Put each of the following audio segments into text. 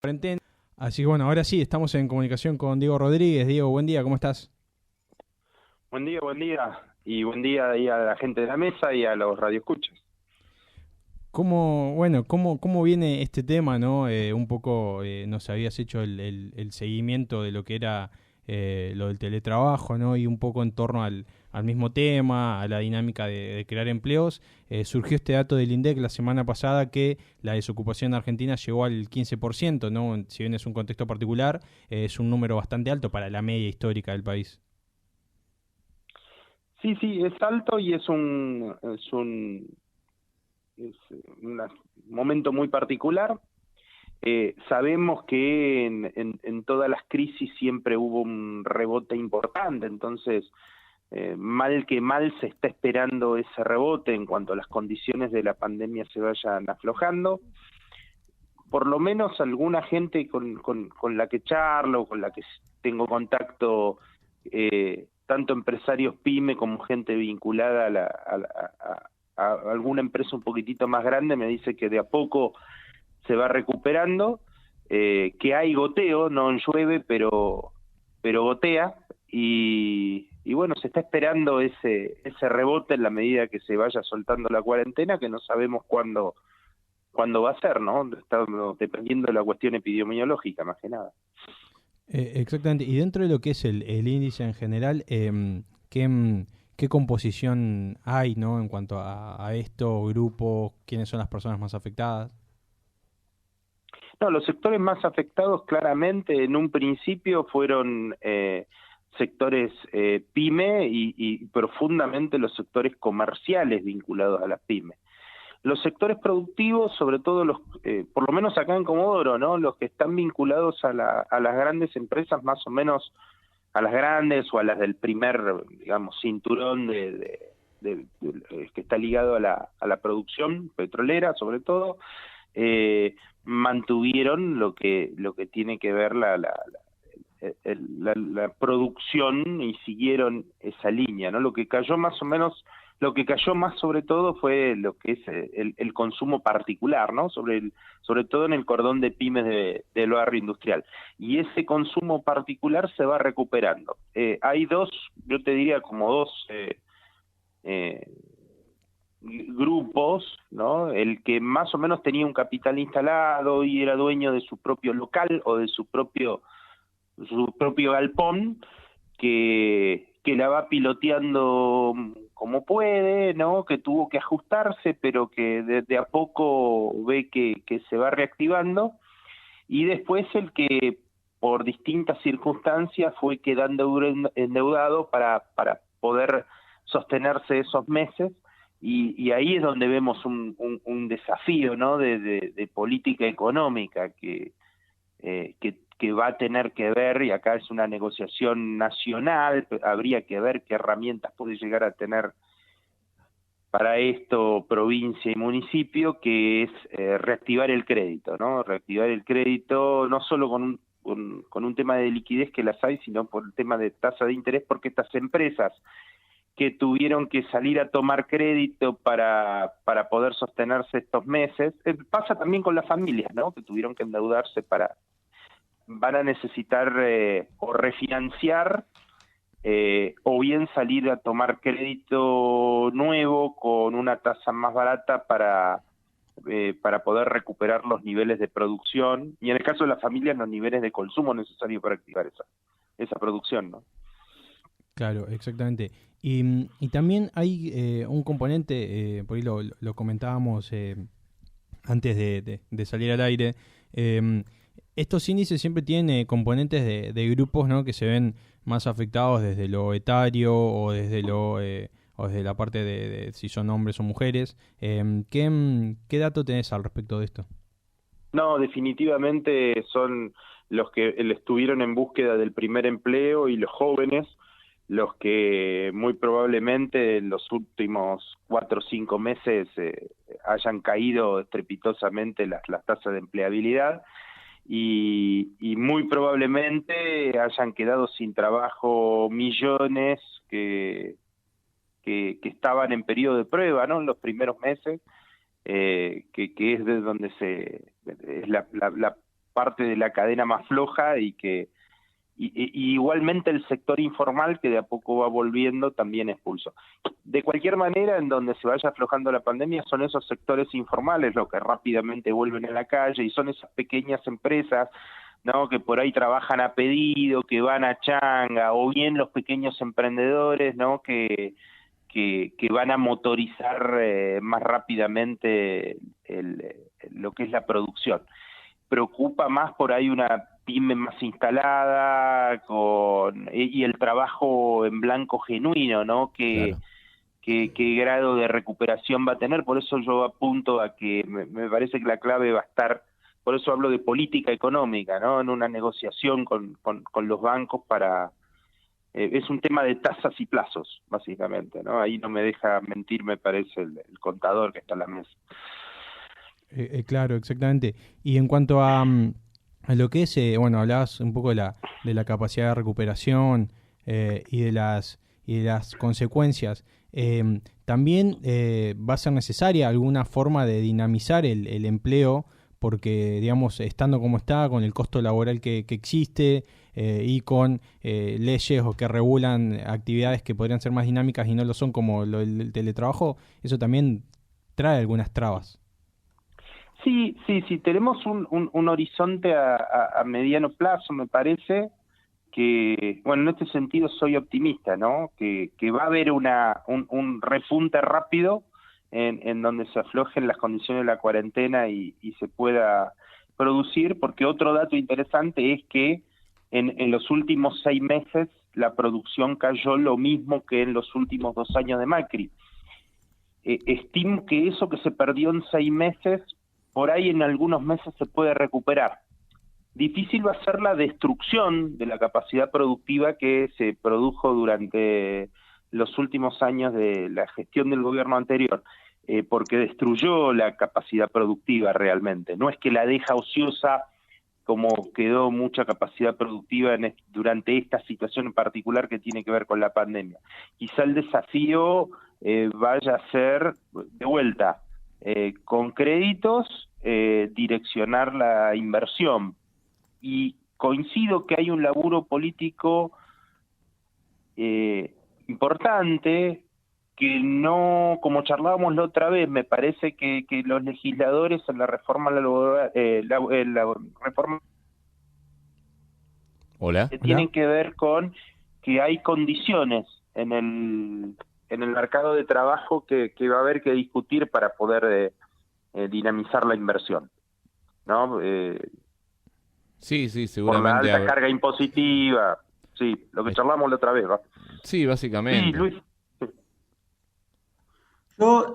Cuarentena. Así que bueno, ahora sí, estamos en comunicación con Diego Rodríguez. Diego, buen día, ¿cómo estás? Buen día, y buen día ahí a la gente de la mesa y a los radioescuchas. ¿Cómo viene este tema, no? Un poco nos habías hecho el seguimiento de lo que era lo del teletrabajo, ¿no? Y un poco en torno al mismo tema, a la dinámica de crear empleos. Surgió este dato del INDEC la semana pasada que la desocupación en Argentina llegó al 15%, ¿no? Si bien es un contexto particular, es un número bastante alto para la media histórica del país. Sí, sí, es alto y es un momento muy particular. Sabemos que en todas las crisis siempre hubo un rebote importante, entonces mal que mal se está esperando ese rebote en cuanto a las condiciones de la pandemia se vayan aflojando. Por lo menos alguna gente con la que charlo, con la que tengo contacto, tanto empresarios pyme como gente vinculada a alguna empresa un poquitito más grande, me dice que de a poco se va recuperando, que hay goteo, no llueve, pero gotea, y bueno, se está esperando ese rebote en la medida que se vaya soltando la cuarentena, que no sabemos cuándo va a ser, ¿no? Estamos dependiendo de la cuestión epidemiológica, más que nada. Exactamente. Y dentro de lo que es el índice en general, ¿qué composición hay, ¿no? En cuanto a esto, grupos, quiénes son las personas más afectadas? No, los sectores más afectados claramente en un principio fueron sectores pyme y profundamente los sectores comerciales vinculados a las pymes. Los sectores productivos, sobre todo por lo menos acá en Comodoro, ¿no? Los que están vinculados a las grandes empresas, más o menos a las grandes o a las del primer, digamos, cinturón que está ligado a la producción petrolera, sobre todo, mantuvieron lo que tiene que ver la producción y siguieron esa línea, ¿no? Lo que cayó más sobre todo fue lo que es el consumo particular, ¿no? Sobre todo en el cordón de pymes del barrio industrial. Y ese consumo particular se va recuperando. Hay yo te diría como eh, grupos, ¿no? El que más o menos tenía un capital instalado y era dueño de su propio local o de su propio galpón, que la va piloteando como puede, ¿no? Que tuvo que ajustarse, pero que de a poco ve que se va reactivando, y después el que por distintas circunstancias fue quedando endeudado para poder sostenerse esos meses, y ahí es donde vemos un desafío, ¿no? De política económica que va a tener que ver, y acá es una negociación nacional, habría que ver qué herramientas puede llegar a tener para esto provincia y municipio, que es reactivar el crédito, ¿no? Reactivar el crédito no solo con un tema de liquidez, que las hay, sino por el tema de tasa de interés, porque estas empresas que tuvieron que salir a tomar crédito para poder sostenerse estos meses, pasa también con las familias, ¿no? Que tuvieron que endeudarse van a necesitar o refinanciar, o bien salir a tomar crédito nuevo con una tasa más barata para poder recuperar los niveles de producción, y en el caso de las familias los niveles de consumo necesarios para activar esa producción, ¿no? Claro, exactamente. Y también hay un componente, por ahí lo comentábamos antes de salir al aire. eh, Estos índices siempre tienen componentes de grupos, ¿no? Que se ven más afectados desde lo etario o o desde la parte de si son hombres o mujeres. ¿Qué dato tenés al respecto de esto? No, definitivamente son los que estuvieron en búsqueda del primer empleo y los jóvenes los que muy probablemente en los últimos 4 o 5 meses hayan caído estrepitosamente las tasas de empleabilidad, y muy probablemente hayan quedado sin trabajo millones que estaban en periodo de prueba, ¿no? En los primeros meses, que es de donde es la parte de la cadena más floja y igualmente el sector informal que de a poco va volviendo también expulso. De cualquier manera, en donde se vaya aflojando la pandemia son esos sectores informales los que rápidamente vuelven a la calle y son esas pequeñas empresas, ¿no?, que por ahí trabajan a pedido, que van a changa, o bien los pequeños emprendedores, ¿no?, que van a motorizar más rápidamente lo que es la producción. Preocupa más por ahí una pyme más instalada y el trabajo en blanco genuino, ¿no? Qué grado de recuperación va a tener. Por eso yo apunto a que me parece que la clave va a estar, por eso hablo de política económica, ¿no? En una negociación con los bancos para... es un tema de tasas y plazos, básicamente, ¿no? Ahí no me deja mentir, me parece, el contador que está en la mesa. Claro, exactamente. Y en cuanto a lo que es, bueno, hablabas un poco de la capacidad de recuperación y de las consecuencias. También va a ser necesaria alguna forma de dinamizar el empleo, porque, digamos, estando como está, con el costo laboral que existe y con leyes o que regulan actividades que podrían ser más dinámicas y no lo son, como el teletrabajo, eso también trae algunas trabas. Sí, tenemos un horizonte a mediano plazo, me parece que, bueno, en este sentido soy optimista, ¿no? Que va a haber un repunte rápido en donde se aflojen las condiciones de la cuarentena y se pueda producir, porque otro dato interesante es que en los últimos 6 meses la producción cayó lo mismo que en los últimos 2 años de Macri. Estimo que eso que se perdió en 6 meses, por ahí en algunos meses se puede recuperar. Difícil va a ser la destrucción de la capacidad productiva que se produjo durante los últimos años de la gestión del gobierno anterior, porque destruyó la capacidad productiva realmente. No es que la deja ociosa como quedó mucha capacidad productiva durante esta situación en particular que tiene que ver con la pandemia. Quizá el desafío vaya a ser, de vuelta, con créditos, direccionar la inversión. Y coincido que hay un laburo político importante que no, como charlábamos la otra vez, me parece que los legisladores en la reforma la reforma Hola. tienen que ver con que hay condiciones en el mercado de trabajo que va a haber que discutir para poder dinamizar la inversión, ¿no? Sí, Por la seguramente. alta carga impositiva, sí, lo que charlamos la otra vez, ¿va? Sí, Sí, básicamente. Luis. Yo,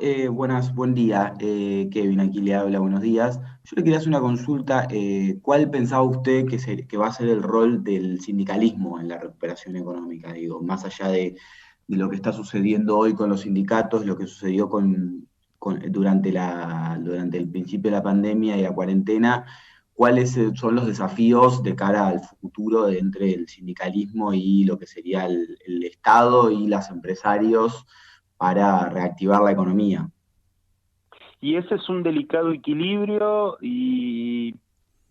buen día, Kevin, aquí le habla, buenos días. Yo le quería hacer una consulta, ¿cuál pensaba usted que va a ser el rol del sindicalismo en la recuperación económica? Digo, más allá de lo que está sucediendo hoy con los sindicatos, lo que sucedió durante el principio de la pandemia y la cuarentena, ¿cuáles son los desafíos de cara al futuro entre el sindicalismo y lo que sería el Estado y los empresarios para reactivar la economía? Y ese es un delicado equilibrio y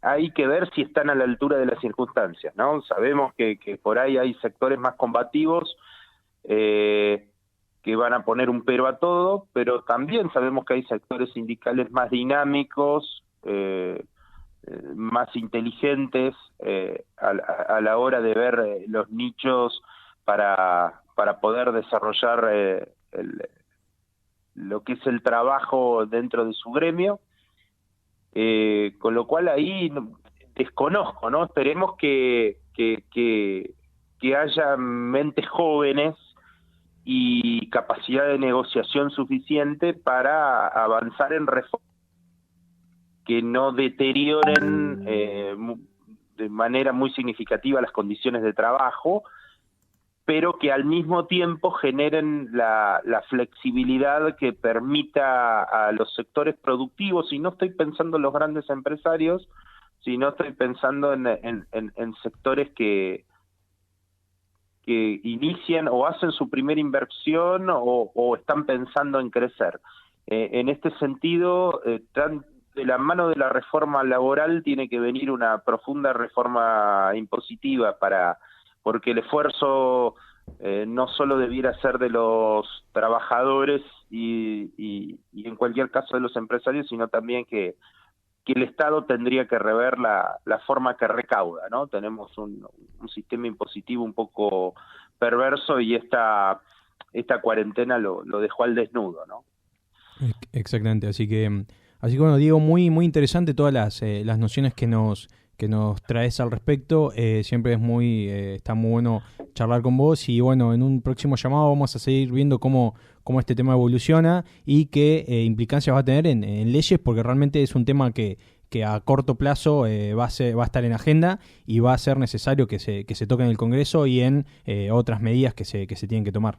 hay que ver si están a la altura de las circunstancias, ¿no? Sabemos que por ahí hay sectores más combativos que van a poner un pero a todo, pero también sabemos que hay sectores sindicales más dinámicos, más inteligentes a la hora de ver los nichos para poder desarrollar lo que es el trabajo dentro de su gremio, con lo cual ahí desconozco, ¿no? Esperemos que haya mentes jóvenes y capacidad de negociación suficiente para avanzar en reformas que no deterioren de manera muy significativa las condiciones de trabajo, pero que al mismo tiempo generen la flexibilidad que permita a los sectores productivos, y no estoy pensando en los grandes empresarios, sino estoy pensando en sectores que inician o hacen su primera inversión o están pensando en crecer. En este sentido, de la mano de la reforma laboral tiene que venir una profunda reforma impositiva porque el esfuerzo no solo debiera ser de los trabajadores y en cualquier caso de los empresarios, sino también que el Estado tendría que rever la forma que recauda, ¿no? Tenemos un sistema impositivo un poco perverso y esta cuarentena lo dejó al desnudo, ¿no? Exactamente, así que bueno, Diego, muy muy interesante todas las nociones que nos traes al respecto. Siempre está muy bueno charlar con vos, y bueno, en un próximo llamado vamos a seguir viendo cómo este tema evoluciona y qué implicancias va a tener en leyes, porque realmente es un tema que a corto plazo va a estar en agenda y va a ser necesario que se toque en el Congreso y en otras medidas que se tienen que tomar.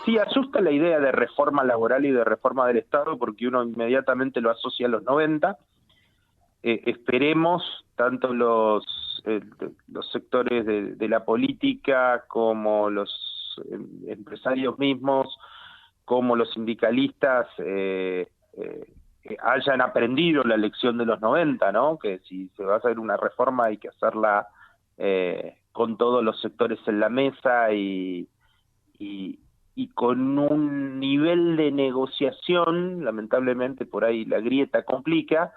Sí, asusta la idea de reforma laboral y de reforma del Estado porque uno inmediatamente lo asocia a los 90. Esperemos, tanto los sectores de la política como los empresarios mismos, como los sindicalistas, hayan aprendido la lección de los 90, ¿no? Que si se va a hacer una reforma hay que hacerla con todos los sectores en la mesa y con un nivel de negociación, lamentablemente por ahí la grieta complica,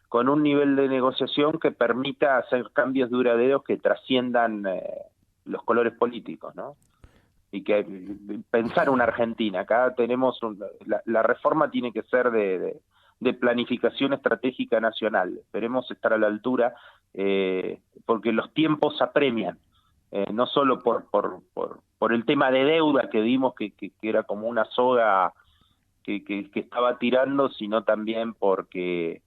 con un nivel de negociación que permita hacer cambios duraderos que trasciendan los colores políticos, ¿no? Y que pensar una Argentina, acá tenemos la reforma tiene que ser de planificación estratégica nacional. Esperemos estar a la altura, porque los tiempos apremian. No solo por el tema de deuda que vimos que era como una soga que estaba tirando, sino también porque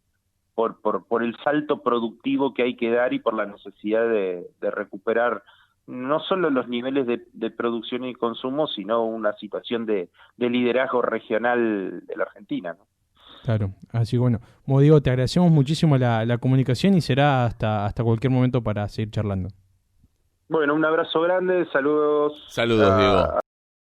por el salto productivo que hay que dar y por la necesidad de recuperar no solo los niveles de producción y consumo, sino una situación de liderazgo regional de la Argentina, ¿no? Claro, así que bueno, como digo, te agradecemos muchísimo la comunicación y será hasta cualquier momento para seguir charlando. Bueno, un abrazo grande, saludos. Saludos, Diego.